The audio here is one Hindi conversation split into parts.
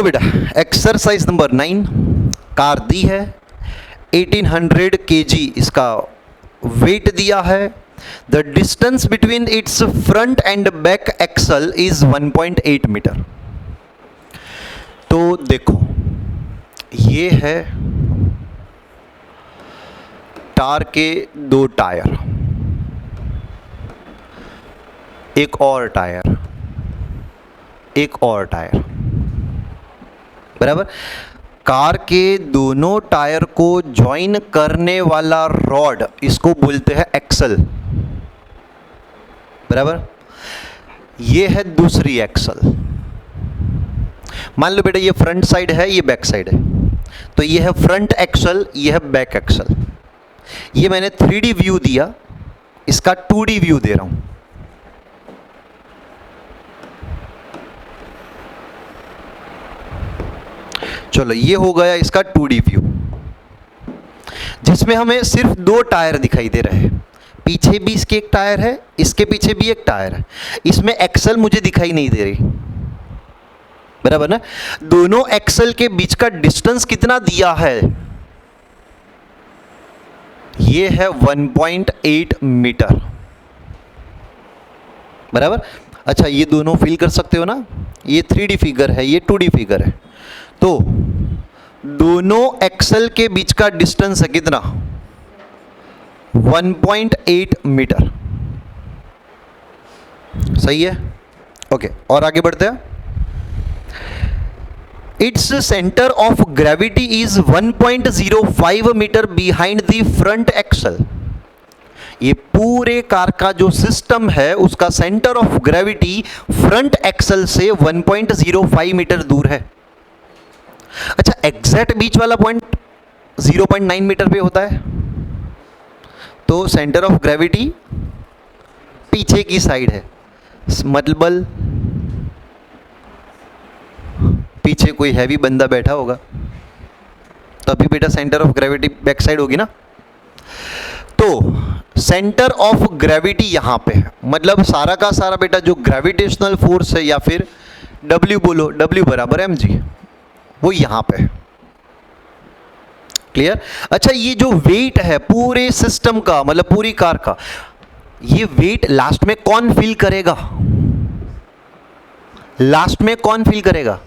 लो बेटा, एक्सरसाइज नंबर 9, कार दी है, 1800 kg इसका वेट दिया है, the distance between its front and back axle is 1.8 metre. तो देखो ये है कार के 2 टायर, एक और टायर, एक और टायर, बराबर। कार के दोनों टायर को ज्वाइन करने वाला रॉड इसको बोलते हैं एक्सल, बराबर। ये है दूसरी एक्सल। मान लो बेटा ये फ्रंट साइड है, ये बैक साइड है, तो ये है फ्रंट एक्सल, ये है बैक एक्सल। ये मैंने 3D व्यू दिया, इसका 2D व्यू दे रहा हूं। चलो ये हो गया इसका 2D व्यू, जिसमें हमें सिर्फ 2 टायर दिखाई दे रहे हैं। पीछे भी इसके एक टायर है, इसके पीछे भी एक टायर है, इसमें एक्सल मुझे दिखाई नहीं दे रही, बराबर ना। दोनों एक्सल के बीच का डिस्टेंस कितना दिया है? ये है 1.8 मीटर, बराबर। अच्छा ये दोनों फील कर सकते हो ना, ये 3D फिगर है, ये 2D फिगर है। तो दोनों एक्सल के बीच का डिस्टेंस है कितना? 1.8 मीटर, सही है। ओके, और आगे बढ़ते हैं। Its centre of gravity is 1.05 metre behind the front axle. ये पूरे कार का जो सिस्टम है उसका centre of gravity front axle से 1.05 मीटर दूर है। अच्छा, एग्जैक्ट बीच वाला पॉइंट 0.9 मीटर पे होता है, तो सेंटर ऑफ ग्रेविटी पीछे की साइड है, मतलब पीछे कोई हैवी बंदा बैठा होगा, तभी बेटा centre of gravity back side होगी ना। तो सेंटर ऑफ ग्रेविटी यहां पे है, मतलब सारा का सारा बेटा जो ग्रेविटेशनल फोर्स है, या फिर W बोलो, W बराबर mg, वो यहां पे है। क्लियर? अच्छा, ये जो वेट है पूरे सिस्टम का, मतलब पूरी कार का, ये वेट लास्ट में कौन फील करेगा? लास्ट में कौन फील करेगा?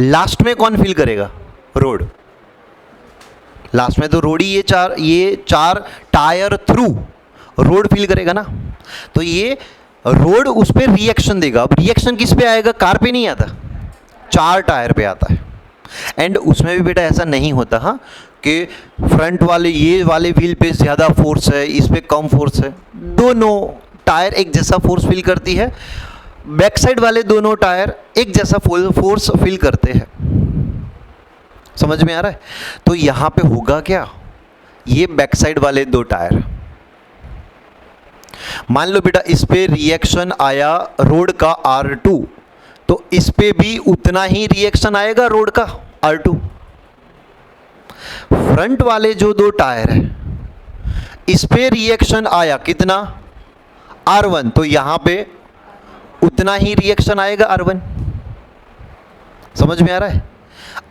लास्ट में कौन फील करेगा? रोड। लास्ट में तो रोड ही ये चार टायर थ्रू रोड फील करेगा ना। तो ये रोड उस पर रिएक्शन देगा। अब रिएक्शन किस पे आएगा? कार पे नहीं आता, 4 टायर पे आता है। एंड उसमें भी बेटा ऐसा नहीं होता हाँ कि फ्रंट वाले ये वाले व्हील पे ज़्यादा फोर्स है, इस पे कम फोर्स है। दोनों टायर एक जैसा फोर्स फील करती है, बैक साइड वाले दोनों टायर एक जैसा फोर्स फील करते हैं। समझ में आ रहा है? तो यहां पे होगा क्या, ये बैक साइड वाले 2 टायर, मान लो बेटा इस पे रिएक्शन आया रोड का R2, तो इस पे भी उतना ही रिएक्शन आएगा रोड का R2। फ्रंट वाले जो 2 टायर है इस पे रिएक्शन आया कितना? R1, तो यहां पे उतना ही रिएक्शन आएगा R1। समझ में आ रहा है?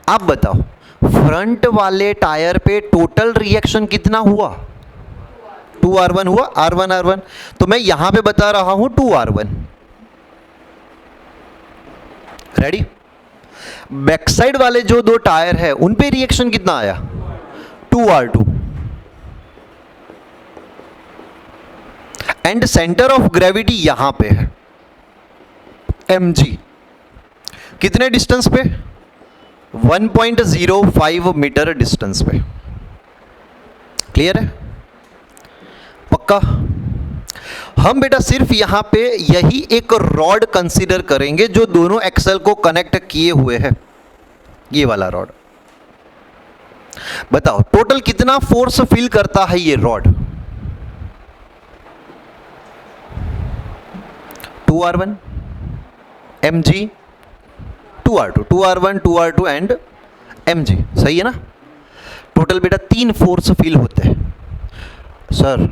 अब बताओ फ्रंट वाले टायर पे टोटल रिएक्शन कितना हुआ? 2R1 हुआ, R1 तो मैं यहां पे बता रहा हूं 2R1। रेडी? बैक साइड वाले जो 2 टायर है उन पे रिएक्शन कितना आया? 2R2। And centre of gravity यहां पे है mg, कितने डिस्टेंस पे? 1.05 मीटर डिस्टेंस पे। क्लियर है? पक्का? हम बेटा सिर्फ यहां पे यही एक रॉड कंसीडर करेंगे जो दोनों एक्सल को कनेक्ट किए हुए है, ये वाला रॉड। बताओ टोटल कितना फोर्स फील करता है ये rod? 2R1 mg 2R2, 2R1 2R2 and mg, सही है ना। टोटल बेटा 3 फोर्स फील होते हैं। सर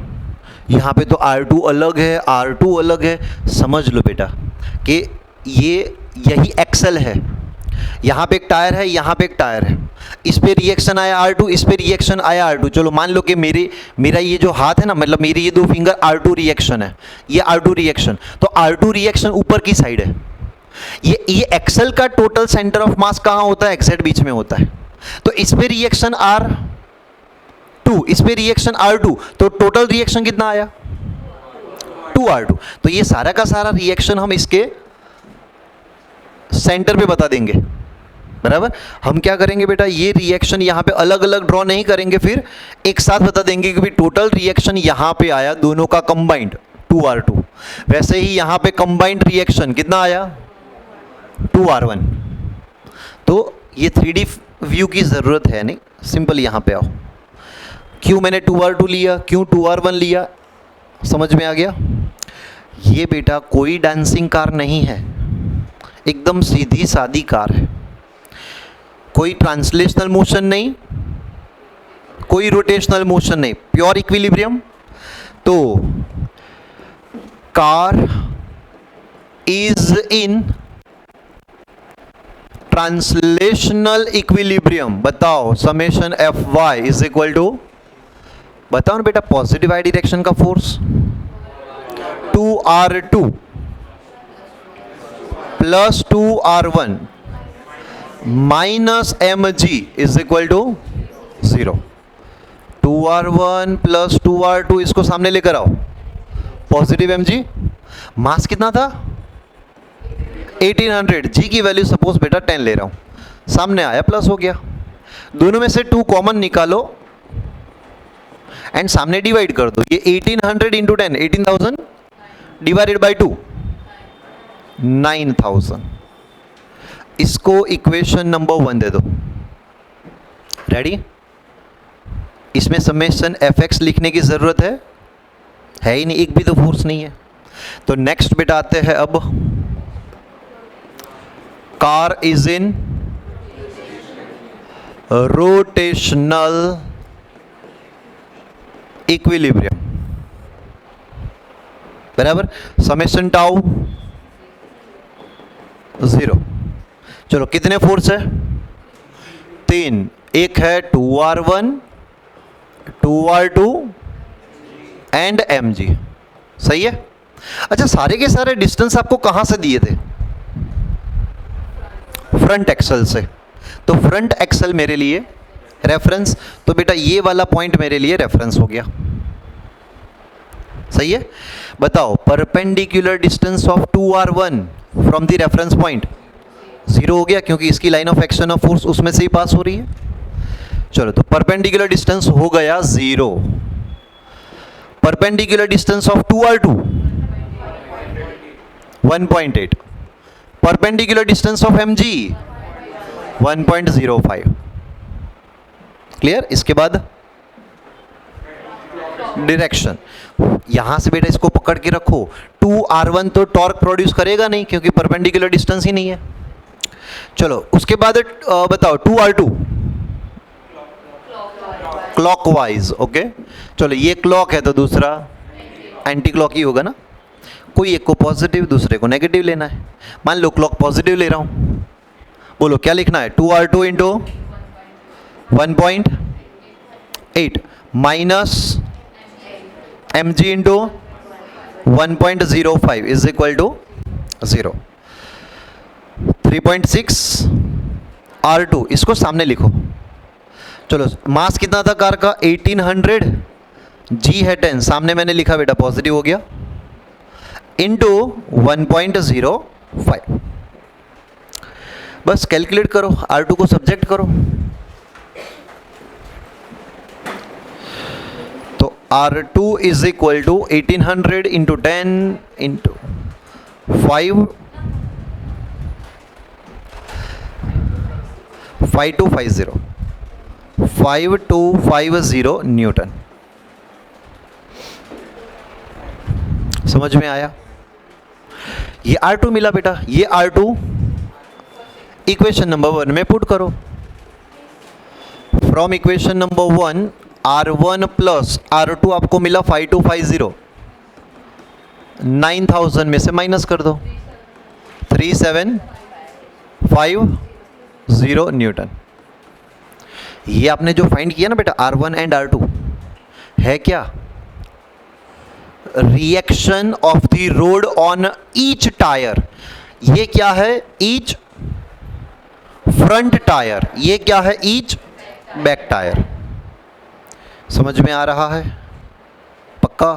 यहाँ पे तो R2 अलग है, R2 अलग है। समझ लो बेटा कि यही एक्सेल है, यहाँ पे एक टायर है, यहाँ पे एक टायर है, इस पे रिएक्शन आया R2, इस पे रिएक्शन आया R2। चलो मान लो कि मेरा ये जो हाथ है ना, मतलब मेरी ये दो फिंगर R2 रिएक्शन है, ये R2 रिएक्शन, तो R2 रिएक्शन ऊपर की साइड है। ये एक्सेल का टोटल सेंटर ऑफ मास कहाँ होता है? एक्जेक्ट बीच में होता है। तो इस पे रिएक्शन R2, इस पे रिएक्शन R2, तो टोटल रिएक्शन कितना आया? 2R2। तो ये सारा का सारा रिएक्शन हम इसके सेंटर पे बता देंगे, बराबर। हम क्या करेंगे बेटा, ये रिएक्शन यहाँ पे अलग अलग ड्रॉ नहीं करेंगे, फिर एक साथ बता देंगे कि टोटल रिएक्शन यहाँ पे आया दोनों का कंबाइंड 2R2। वैसे ही यहाँ पे कंबाइंड रिएक्शन कितना आया? 2R1। तो ये 3D व्यू की ज़रूरत है नहीं, सिंपल यहाँ पे आओ। क्यों मैंने 2R2 लिया, क्यों 2R1 लिया, समझ में आ गया? ये बेटा कोई डांसिंग कार नहीं है, एकदम सीधी सादी कार है। कोई ट्रांसलेशनल मोशन नहीं, कोई रोटेशनल मोशन नहीं, प्योर इक्विलिब्रियम। तो car is in translational equilibrium. बताओ summation Fy is equal to, बताओ ना बेटा, पॉजिटिव आई डायरेक्शन का force 2R2 plus 2R1 minus mg is equal to 0। 2R1 plus 2R2, इसको सामने लेकर आओ, पॉजिटिव mg। मास कितना था? 1800। जी की वैल्यू सपोज बेटा 10 ले रहा हूं, सामने आया प्लस हो गया। दोनों में से 2 कॉमन निकालो एंड सामने डिवाइड कर दो। ये 1800 इंटू 10, 18,000 डिवाइडेड बाई 2, 9,000। इसको इक्वेशन नंबर 1 दे दो। रेडी? इसमें समेशन Fx लिखने की जरूरत है ही नहीं, एक भी तो फोर्स नहीं है। तो नेक्स्ट बेटा आते हैं अब, car is in rotational equilibrium, बराबर। Summation tau 0। चलो कितने फोर्स है? 3। एक है 2R1, 2R2 एंड mg, सही है। अच्छा, सारे के सारे डिस्टेंस आपको कहां से दिए थे? फ्रंट एक्सल से। तो फ्रंट एक्सल मेरे लिए रेफरेंस, तो बेटा ये वाला पॉइंट मेरे लिए रेफरेंस हो गया, सही है। बताओ perpendicular distance of 2R1 from the reference point 0 हो गया, क्योंकि इसकी line of action of force उसमें से ही पास हो रही है। चलो, तो परपेंडिकुलर डिस्टेंस हो गया 0। Perpendicular distance of 2R2 1.8, perpendicular distance of mg 1.05। Clear? इसके बाद डायरेक्शन, यहां से बेटा इसको पकड़ के रखो। 2R1 तो टॉर्क प्रोड्यूस करेगा नहीं, क्योंकि परपेंडिकुलर डिस्टेंस ही नहीं है। चलो उसके बाद बताओ 2R2 क्लॉकवाइज, ओके। चलो ये क्लॉक है तो दूसरा एंटी क्लॉक ही होगा ना। कोई एक को पॉजिटिव, दूसरे को नेगेटिव लेना है। मान लो क्लॉक पॉजिटिव ले रहा हूं, बोलो क्या लिखना है? 2R2 into 1.8 minus mg into 1.05 is equal to 0। 3.6 R2, इसको सामने लिखो। चलो मास कितना था कार का? 1800, g है 10, सामने मैंने लिखा बेटा पॉजिटिव हो गया, इंटू 1.05। बस कैलकुलेट करो, R2 को सब्जेक्ट करो। तो R2 is equal to 1800 into 10 into 5, 5250 newton. समझ में आया? ये R2 मिला बेटा, ये R2 इक्वेशन नंबर 1 में पुट करो। From equation number 1 R1 plus R2 आपको मिला 5250, 9000 में से माइनस कर दो, 37 0 न्यूटन। ये आपने जो फाइंड किया ना बेटा R1 एंड R2 है क्या, reaction of the road on each tyre. ये क्या है, ईच फ्रंट टायर, ये क्या है, ईच बैक टायर। समझ में आ रहा है पक्का?